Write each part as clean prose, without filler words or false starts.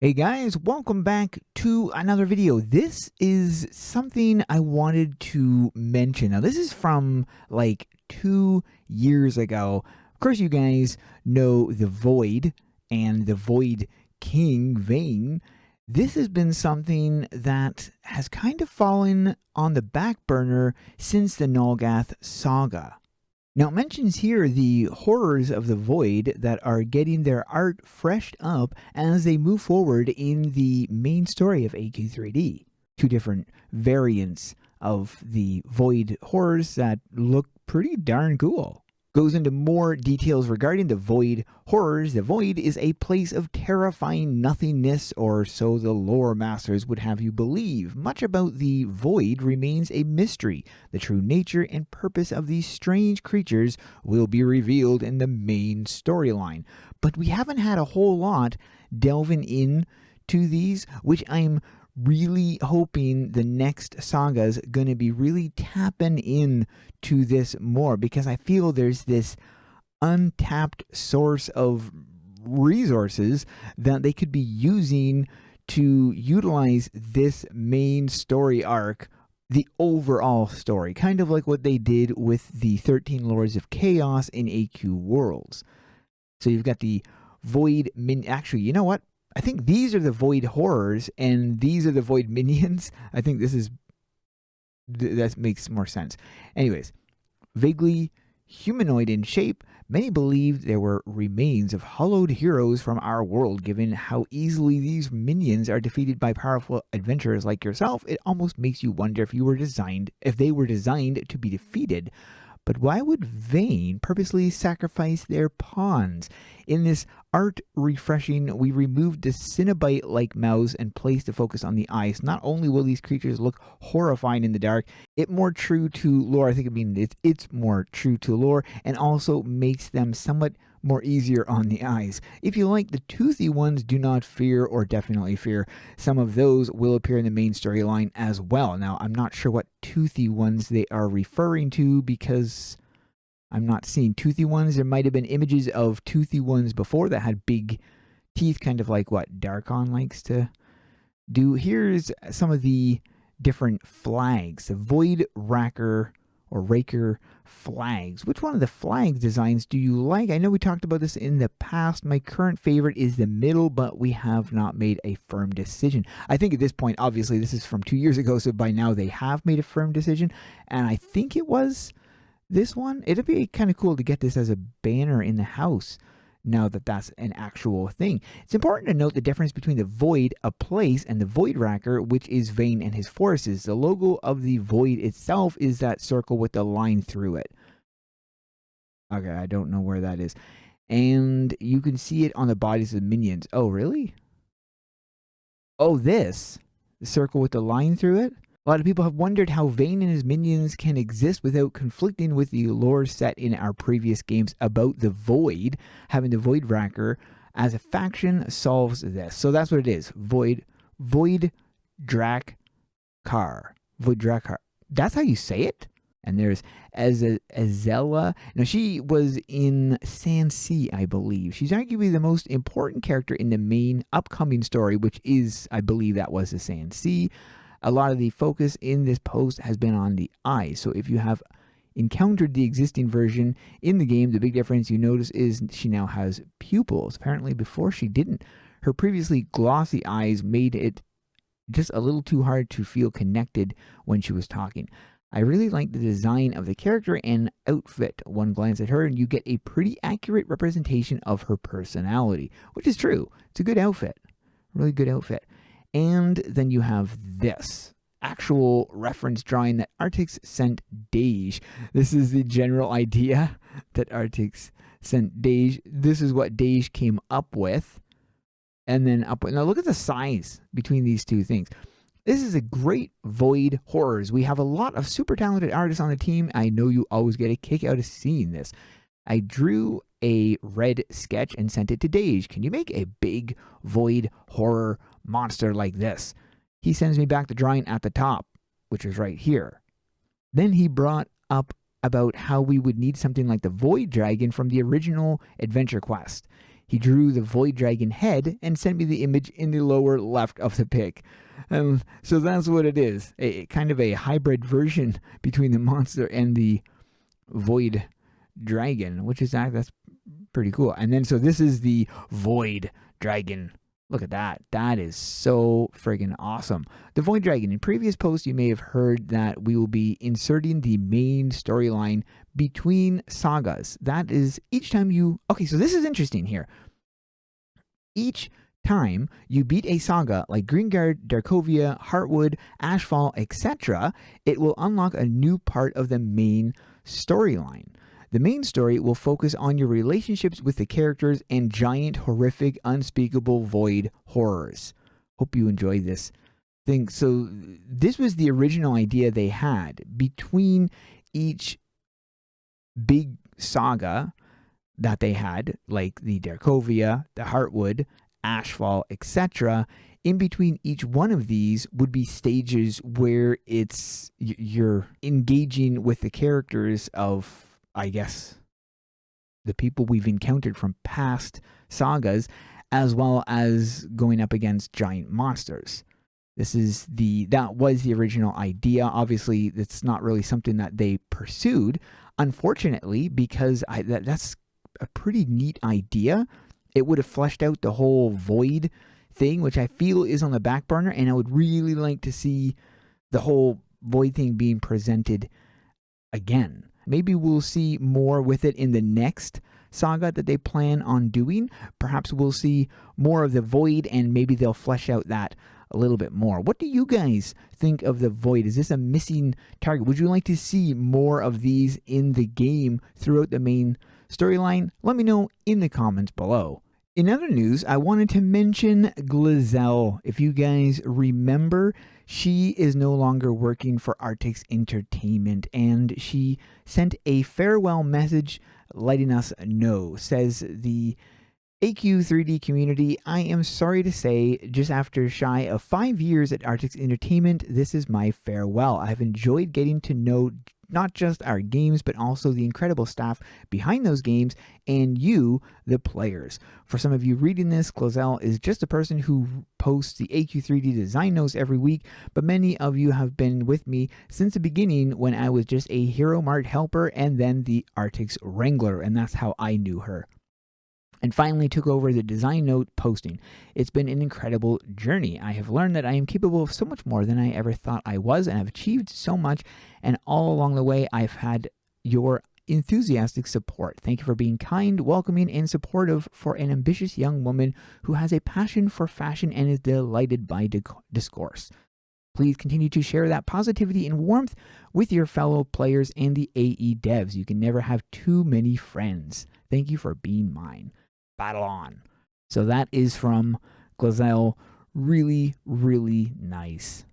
Hey guys, welcome back to another video. This is something I wanted to mention. Now this is from like 2 years ago. Of course you guys know the Void and the Void King Vayne. This has been something that has kind of fallen on the back burner since the Nulgath saga. Now, it mentions here the horrors of the Void that are getting their art freshed up as they move forward in the main story of AQ3D. Two different variants of the Void horrors that look pretty darn cool. Goes into more details regarding the Void horrors. The Void is a place of terrifying nothingness, or so the lore masters would have you believe. Much about the Void remains a mystery. The true nature and purpose of these strange creatures will be revealed in the main storyline. But we haven't had a whole lot delving in to these, which I'm really hoping the next saga is going to be really tapping in to this more, because I feel there's this untapped source of resources that they could be using to utilize this main story arc, the overall story, kind of like what they did with the 13 Lords of Chaos in AQ Worlds. So you've got the Void actually, you know what? I think these are the Void horrors and these are the Void minions. I think that makes more sense. Anyways, vaguely humanoid in shape, many believed there were remains of hollowed heroes from our world. Given how easily these minions are defeated by powerful adventurers like yourself, it almost makes you wonder if they were designed to be defeated. But why would Vayne purposely sacrifice their pawns? In this art refreshing, we removed the Cinnabite-like mouths and placed the focus on the eyes. Not only will these creatures look horrifying in the dark, it's more true to lore. It's more true to lore, and also makes them somewhat more easier on the eyes. If you like the toothy ones, do not fear, or definitely fear. Some of those will appear in the main storyline as well. Now, I'm not sure what toothy ones they are referring to, because I'm not seeing toothy ones. There might have been images of toothy ones before that had big teeth, kind of like what Darkon likes to do. Here's some of the different flags. The Voidrakar or Raker flags. Which one of the flag designs do you like? I know we talked about this in the past. My current favorite is the middle, but we have not made a firm decision. I think at this point, obviously, this is from 2 years ago, so by now they have made a firm decision, and I think it was this one. It'd be kind of cool to get this as a banner in the house now that that's an actual thing. It's important to note the difference between the Void, a place, and the Voidrakar, which is Vayne and his forces. The logo of the Void itself is that circle with the line through it. Okay, I don't know where that is. And you can see it on the bodies of the minions. Oh, really? Oh, this? The circle with the line through it? A lot of people have wondered how Vayne and his minions can exist without conflicting with the lore set in our previous games about the Void. Having the Voidrakar as a faction solves this. So that's what it is. Voidrakar. Voidrakar. That's how you say it? And there's Azella. Now, she was in Sansi, I believe. She's arguably the most important character in the main upcoming story, which is, I believe that was the Sansi. A lot of the focus in this post has been on the eyes. So if you have encountered the existing version in the game, the big difference you notice is she now has pupils. Apparently before she didn't. Her previously glossy eyes made it just a little too hard to feel connected when she was talking. I really like the design of the character and outfit. One glance at her and you get a pretty accurate representation of her personality, which is true. It's a good outfit. Really good outfit. And then you have this actual reference drawing that Artix sent Dej. This is the general idea that Artix sent Dej. This is what Dej came up with. And then now look at the size between these two things. This is a great Void horrors. We have a lot of super talented artists on the team. I know you always get a kick out of seeing this. I drew a red sketch and sent it to Dej. Can you make a big Void horror monster like this? He sends me back the drawing at the top, which is right here. Then he brought up about how we would need something like the Void Dragon from the original AdventureQuest. He drew the Void Dragon head and sent me the image in the lower left of the pic. So that's what it is. Kind of a hybrid version between the monster and the Void Dragon, which is that's pretty cool. And then so this is the Void Dragon. Look at that. That is so friggin' awesome. The Void Dragon. In previous posts, you may have heard that we will be inserting the main storyline between sagas. That is each time you... Okay, so this is interesting here. Each time you beat a saga like Greengard, Darkovia, Heartwood, Ashfall, etc., it will unlock a new part of the main storyline. The main story will focus on your relationships with the characters and giant, horrific, unspeakable void horrors. Hope you enjoy this thing. So this was the original idea they had. Between each big saga that they had, like the Darkovia, the Heartwood, Ashfall, etc., in between each one of these would be stages where you're engaging with the characters of, I guess, the people we've encountered from past sagas, as well as going up against giant monsters. That was the original idea. Obviously, that's not really something that they pursued, unfortunately, because that's a pretty neat idea. It would have fleshed out the whole Void thing, which I feel is on the back burner, and I would really like to see the whole Void thing being presented again. Maybe we'll see more with it in the next saga that they plan on doing. Perhaps we'll see more of the Void, and maybe they'll flesh out that a little bit more. What do you guys think of the Void? Is this a missing target? Would you like to see more of these in the game throughout the main storyline? Let me know in the comments below. In other news, I wanted to mention Glisel. If you guys remember, she is no longer working for Artix Entertainment, and she sent a farewell message letting us know. Says the AQ3D community, I am sorry to say, just after shy of 5 years at Artix Entertainment, this is my farewell. I've enjoyed getting to know not just our games, but also the incredible staff behind those games and you, the players. For some of you reading this, Glisel is just a person who posts the AQ3D design notes every week, but many of you have been with me since the beginning when I was just a Hero Mart helper and then the Artix Wrangler, and that's how I knew her. And finally took over the design note posting. It's been an incredible journey. I have learned that I am capable of so much more than I ever thought I was, and I've achieved so much, and all along the way I've had your enthusiastic support. Thank you for being kind, welcoming, and supportive for an ambitious young woman who has a passion for fashion and is delighted by discourse. Please continue to share that positivity and warmth with your fellow players and the AE devs. You can never have too many friends. Thank you for being mine. Battle on. So that is from Glisel. Really, really nice.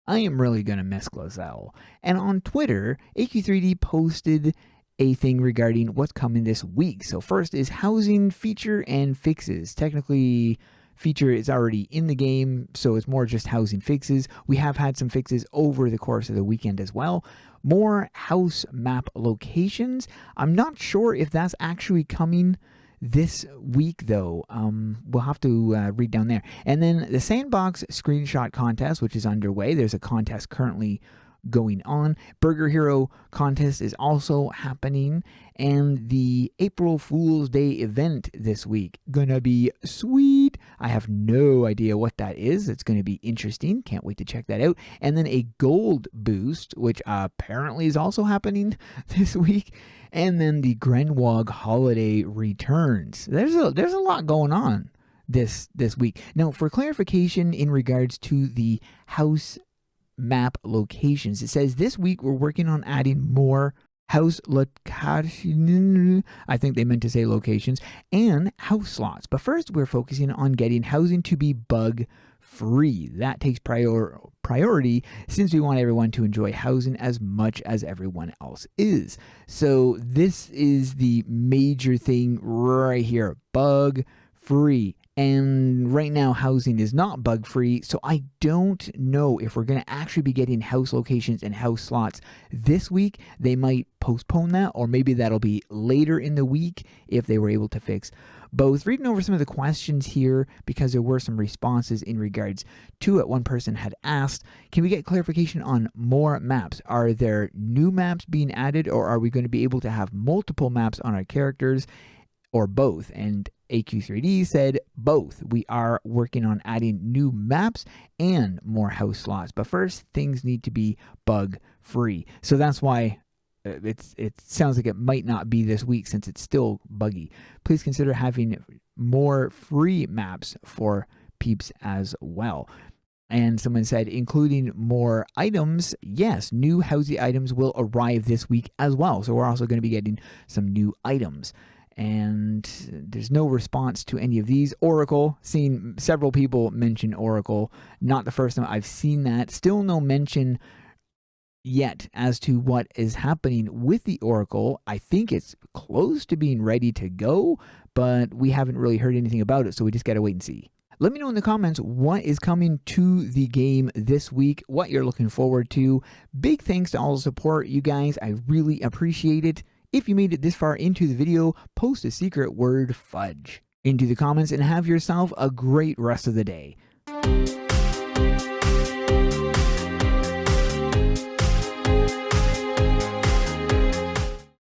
I am really going to miss Glisel. And on Twitter, AQ3D posted a thing regarding what's coming this week. So first is housing feature and fixes. Technically, feature is already in the game, so it's more just housing fixes. We have had some fixes over the course of the weekend as well. More house map locations. I'm not sure if that's actually coming this week, though. We'll have to read down there. And then the sandbox screenshot contest, which is underway. There's a contest currently going on. Burger Hero contest is also happening, and the April Fool's Day event this week gonna be sweet. I have no idea what that is. It's gonna be interesting. Can't wait to check that out. And then a gold boost, which apparently is also happening this week. And then the Grenwog holiday returns. There's a lot going on this week. Now, for clarification in regards to the house map locations, it says this week we're working on adding more house locations. I think they meant to say locations and house slots. But first, we're focusing on getting housing to be bug free. That takes priority since we want everyone to enjoy housing as much as everyone else is. So this is the major thing right here, bug free. And right now housing is not bug free, so I don't know if we're going to actually be getting house locations and house slots this week. They might postpone that, or maybe that'll be later in the week if they were able to fix both. Reading over some of the questions here because there were some responses in regards to it. One person had asked, can we get clarification on more maps? Are there new maps being added, or are we going to be able to have multiple maps on our characters, or both? And AQ3D said both. We are working on adding new maps and more house slots, but first things need to be bug free. So that's why it sounds like it might not be this week since it's still buggy. Please consider having more free maps for peeps as well. And someone said, including more items. Yes, new housey items will arrive this week as well. So we're also going to be getting some new items. And there's no response to any of these. Oracle, seen several people mention Oracle. Not the first time I've seen that. Still no mention yet as to what is happening with the Oracle. I think it's close to being ready to go, but we haven't really heard anything about it, so we just got to wait and see. Let me know in the comments what is coming to the game this week, what you're looking forward to. Big thanks to all the support, you guys. I really appreciate it. If you made it this far into the video, post a secret word fudge into the comments and have yourself a great rest of the day.